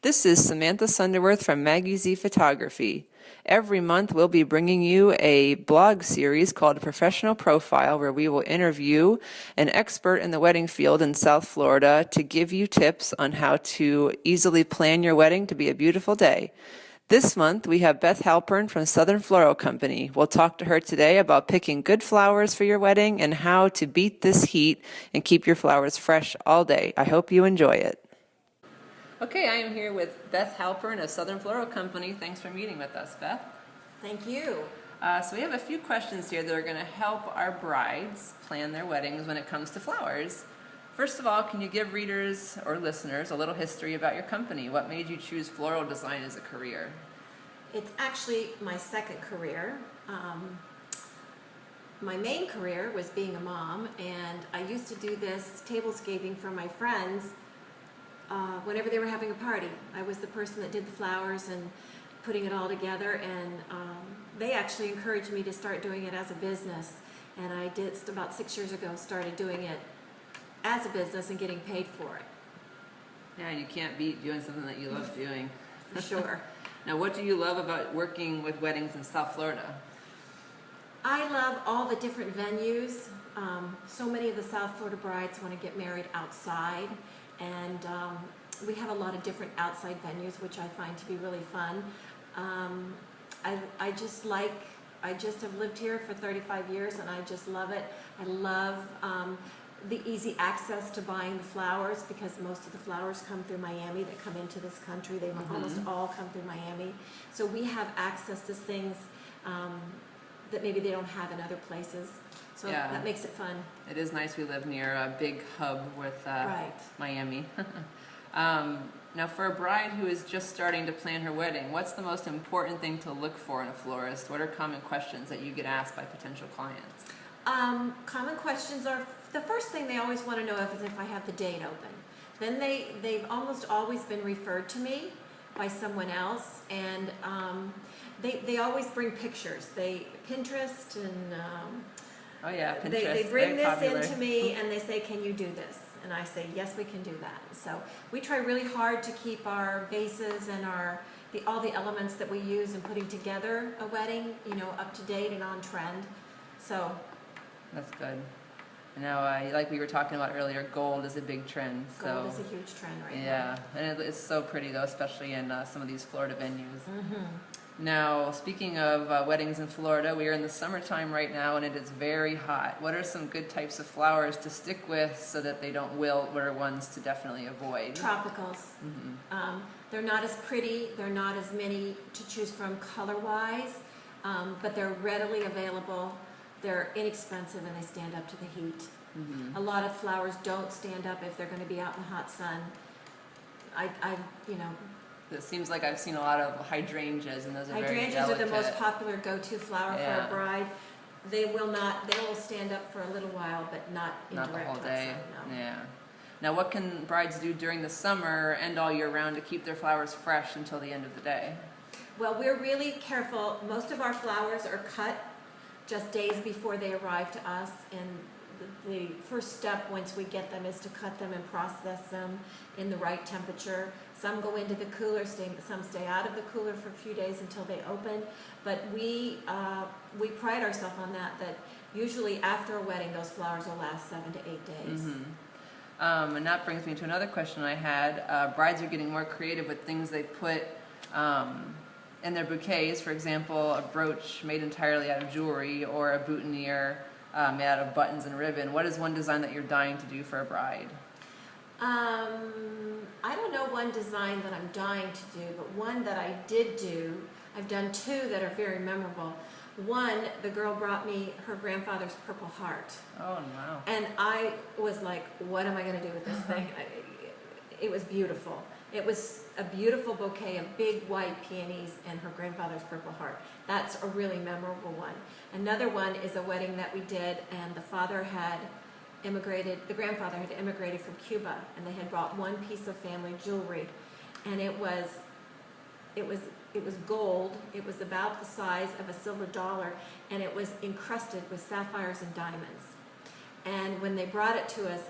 This is Samantha Sunderworth from Maggie Z Photography. Every month we'll be bringing you a blog series called Professional Profile, where we will interview an expert in the wedding field in South Florida to give you tips on how to easily plan your wedding to be a beautiful day. This month we have Beth Halpern from Southern Floral Company. We'll talk to her today about picking good flowers for your wedding and how to beat this heat and keep your flowers fresh all day. I hope you enjoy it. Okay, I am here with Beth Halpern of Southern Floral Company. Thanks for meeting with us, Beth. Thank you. So we have a few questions here that are going to help our brides plan their weddings when it comes to flowers. First of all, can you give readers or listeners a little history about your company? What made you choose floral design as a career? It's actually my second career. My main career was being a mom, and I used to do this tablescaping for my friends whenever they were having a party. I was the person that did the flowers and putting it all together, and they actually encouraged me to start doing it as a business. And I did, about 6 years ago, started doing it as a business and getting paid for it. Yeah, you can't beat doing something that you love doing. For sure. Now, what do you love about working with weddings in South Florida? I love all the different venues. So many of the South Florida brides want to get married outside, and we have a lot of different outside venues, which I find to be really fun. I just have lived here for 35 years, and I just love it. I love the easy access to buying the flowers, because most of the flowers come through Miami that come into this country. They almost all come through Miami. So we have access to things that maybe they don't have in other places. So yeah, that makes it fun. It is nice we live near a big hub with Right. Miami. Now, for a bride who is just starting to plan her wedding, what's the most important thing to look for in a florist? What are common questions that you get asked by potential clients? Common questions are, the first thing they always want to know is if I have the date open. Then they've almost always been referred to me by someone else, and they always bring pictures. Pinterest and oh yeah, Pinterest. They bring very this popular. in to me, and they say, can you do this? And I say, yes, we can do that. So we try really hard to keep our vases and all the elements that we use in putting together a wedding, up to date and on trend. So That's good. Now, like we were talking about earlier, gold is a big trend. gold is a huge trend right now. Yeah, and it's so pretty though, especially in some of these Florida venues. Mm-hmm. Now, speaking of weddings in Florida, we are in the summertime right now, and it is very hot. What are some good types of flowers to stick with so that they don't wilt? What are ones to definitely avoid? Tropicals. Mm-hmm. They're not as pretty. They're not as many to choose from color-wise, but they're readily available. They're inexpensive, and they stand up to the heat. Mm-hmm. A lot of flowers don't stand up if they're going to be out in the hot sun. It seems like I've seen a lot of hydrangeas, and those are very Hydrangeas delicate. are the most popular go-to flower for Yeah. a bride. They will stand up for a little while, but not in Not the direct whole hot day. sun, no. Yeah. Now, what can brides do during the summer and all year round to keep their flowers fresh until the end of the day? Well, we're really careful. Most of our flowers are cut just days before they arrive to us, and the first step once we get them is to cut them and process them in the right temperature. Some go into the cooler, some stay out of the cooler for a few days until they open. But we pride ourselves on that usually after a wedding, those flowers will last 7 to 8 days. Mm-hmm. And that brings me to another question I had. Brides are getting more creative with things they put in their bouquets. For example, a brooch made entirely out of jewelry, or a boutonniere made out of buttons and ribbon. What is one design that you're dying to do for a bride? I don't know one design that I'm dying to do, but one that I did do, I've done two that are very memorable. One, the girl brought me her grandfather's Purple Heart. Oh, wow. And I was like, what am I going to do with this thing? It was beautiful. It was a beautiful bouquet of big white peonies and her grandfather's Purple Heart. That's a really memorable one. Another one is a wedding that we did, and the grandfather had immigrated from Cuba, and they had brought one piece of family jewelry, and it was gold. It was about the size of a silver dollar, and it was encrusted with sapphires and diamonds. And when they brought it to us,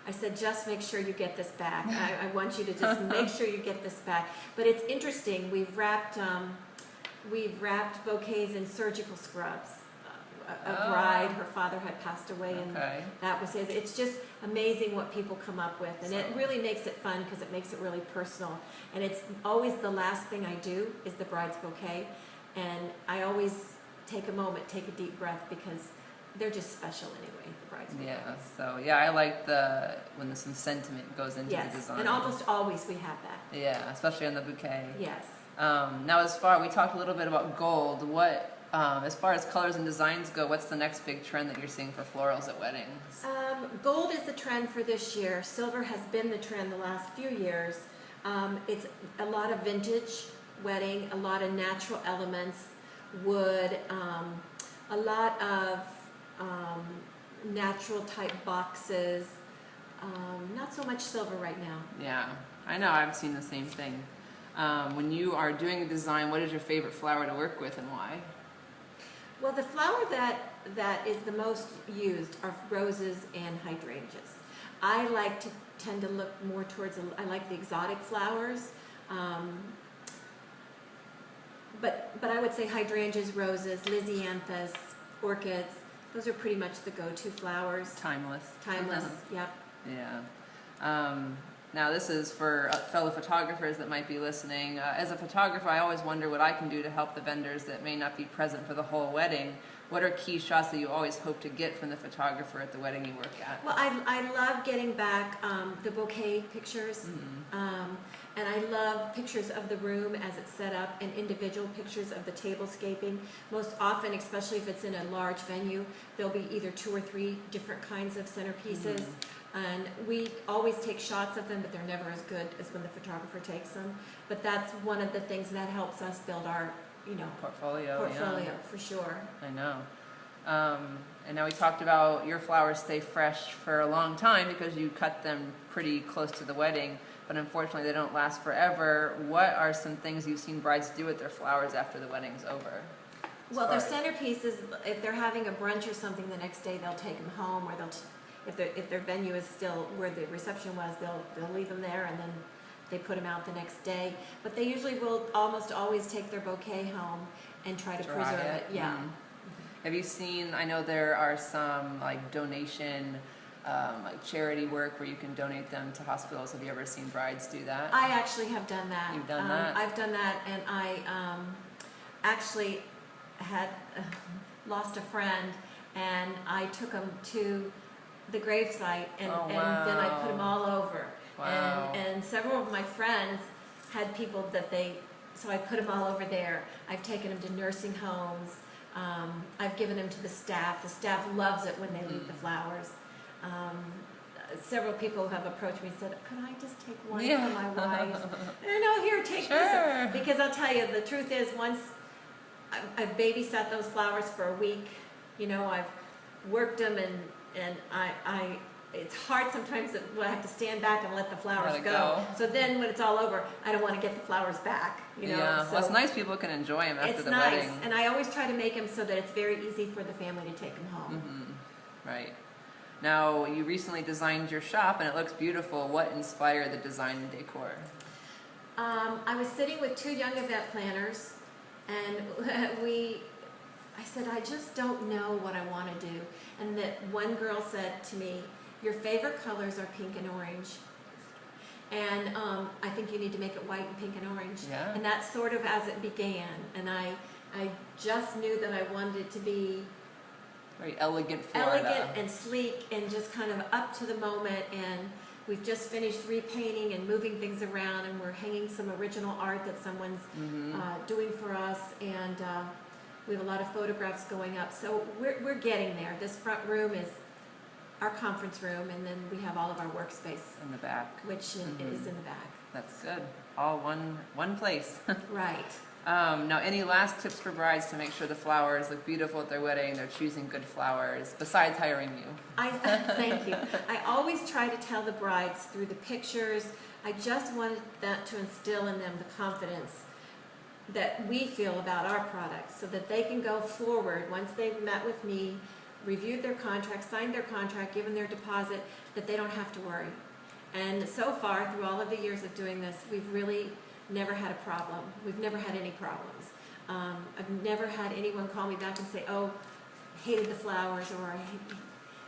I said, just make sure you get this back. I want you to just make sure you get this back. But it's interesting. We've wrapped bouquets in surgical scrubs. A bride, her father had passed away, and that was his. It's just amazing what people come up with, and it really makes it fun because it makes it really personal. And it's always the last thing I do is the bride's bouquet, and I always take a moment, take a deep breath, because they're just special anyway, the bride's bouquet. Yeah, so I like when some sentiment goes into the design. And almost always we have that. Yeah, especially on the bouquet. Yes. Now, we talked a little bit about gold. As far as colors and designs go, what's the next big trend that you're seeing for florals at weddings? Gold is the trend for this year. Silver has been the trend the last few years. It's a lot of vintage wedding, a lot of natural elements, wood, a lot of natural type boxes. Not so much silver right now. Yeah, I know. I've seen the same thing. When you are doing a design, what is your favorite flower to work with and why? Well, the flower that is the most used are roses and hydrangeas. I like to tend to look more towards, I like the exotic flowers, but I would say hydrangeas, roses, lysianthus, orchids, those are pretty much the go-to flowers. Timeless. Timeless, yep. Yeah. Now, this is for fellow photographers that might be listening. As a photographer, I always wonder what I can do to help the vendors that may not be present for the whole wedding. What are key shots that you always hope to get from the photographer at the wedding you work at? Well, I love getting back the bouquet pictures, and I love pictures of the room as it's set up, and individual pictures of the tablescaping. Most often, especially if it's in a large venue, there'll be either 2 or 3 different kinds of centerpieces. And we always take shots of them, but they're never as good as when the photographer takes them. But that's one of the things that helps us build our, portfolio, for sure. I know. And now we talked about your flowers stay fresh for a long time because you cut them pretty close to the wedding, but unfortunately they don't last forever. What are some things you've seen brides do with their flowers after the wedding's over? Well, their centerpieces, if they're having a brunch or something the next day, they'll take them home, or if their venue is still where the reception was, they'll leave them there, and then they put them out the next day. But they usually will almost always take their bouquet home and try to preserve it. Yeah. Have you seen, I know there are some donation, charity work where you can donate them to hospitals. Have you ever seen brides do that? I actually have done that. You've done that? I've done that, and I actually had lost a friend, and I took them to the gravesite, and then I put them all over. Wow. And several of my friends had people so I put them all over there. I've taken them to nursing homes. I've given them to the staff. The staff loves it when they leave the flowers. Several people have approached me and said, could I just take one for my wife? No, here, take this. Because I'll tell you, the truth is, once I've babysat those flowers for a week, I've worked them, and I it's hard sometimes that I have to stand back and let the flowers go. So then when it's all over, I don't want to get the flowers back. Yeah, So well, it's nice people can enjoy them after the nice. wedding. And I always try to make them so that it's very easy for the family to take them home. Right. Now, you recently designed your shop, and it looks beautiful. What inspired the design and decor? I was sitting with 2 young event planners, and I said, I just don't know what I want to do. And that one girl said to me, your favorite colors are pink and orange. And I think you need to make it white and pink and orange. Yeah. And that's sort of as it began. And I just knew that I wanted it to be very elegant Florida. Elegant and sleek and just kind of up to the moment. And we've just finished repainting and moving things around, and we're hanging some original art that someone's doing for us. And we have a lot of photographs going up. So we're getting there. This front room is our conference room, and then we have all of our workspace in the back, which is in the back. That's good. All one place. Right. Now, any last tips for brides to make sure the flowers look beautiful at their wedding? They're choosing good flowers besides hiring you. Thank you. I always try to tell the brides through the pictures. I just wanted that to instill in them the confidence that we feel about our products, so that they can go forward once they've met with me reviewed their contract, signed their contract, given their deposit, that they don't have to worry. And so far, through all of the years of doing this, we've really never had a problem. We've never had any problems. I've never had anyone call me back and say, oh, hated the flowers, or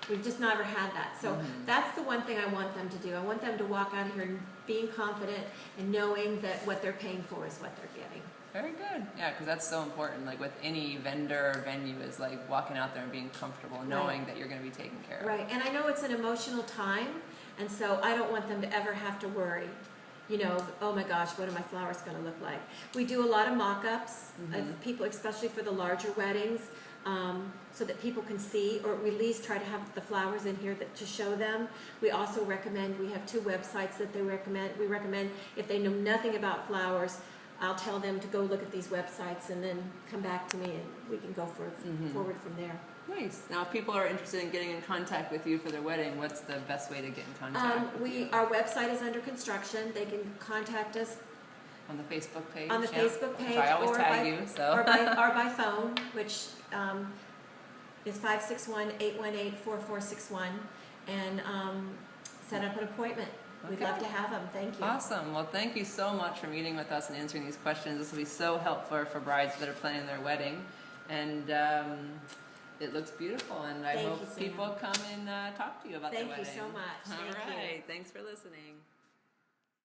we've just never had that. So that's the one thing I want them to do. I want them to walk out here being confident and knowing that what they're paying for is what they're getting. Very good. Yeah, because that's so important. Like with any vendor or venue, is like walking out there and being comfortable, knowing that you're going to be taken care of. Right. And I know it's an emotional time, and so I don't want them to ever have to worry, you know, oh my gosh, what are my flowers going to look like? We do a lot of mock-ups of people, especially for the larger weddings, so that people can see, or we at least try to have the flowers in here to show them. We also recommend, we have 2 websites that we recommend if they know nothing about flowers, I'll tell them to go look at these websites and then come back to me and we can go forward from there. Nice. Now, if people are interested in getting in contact with you for their wedding, what's the best way to get in contact with you? Our website is under construction. They can contact us on the Facebook page. On the Facebook page, I always tag you, so. or by phone, which is 561-818-4461, and set up an appointment. We'd love to have them. Thank you. Awesome. Well, thank you so much for meeting with us and answering these questions. This will be so helpful for brides that are planning their wedding. And it looks beautiful, and I hope people come and talk to you about their wedding. Thank you so much. All right. Thanks for listening.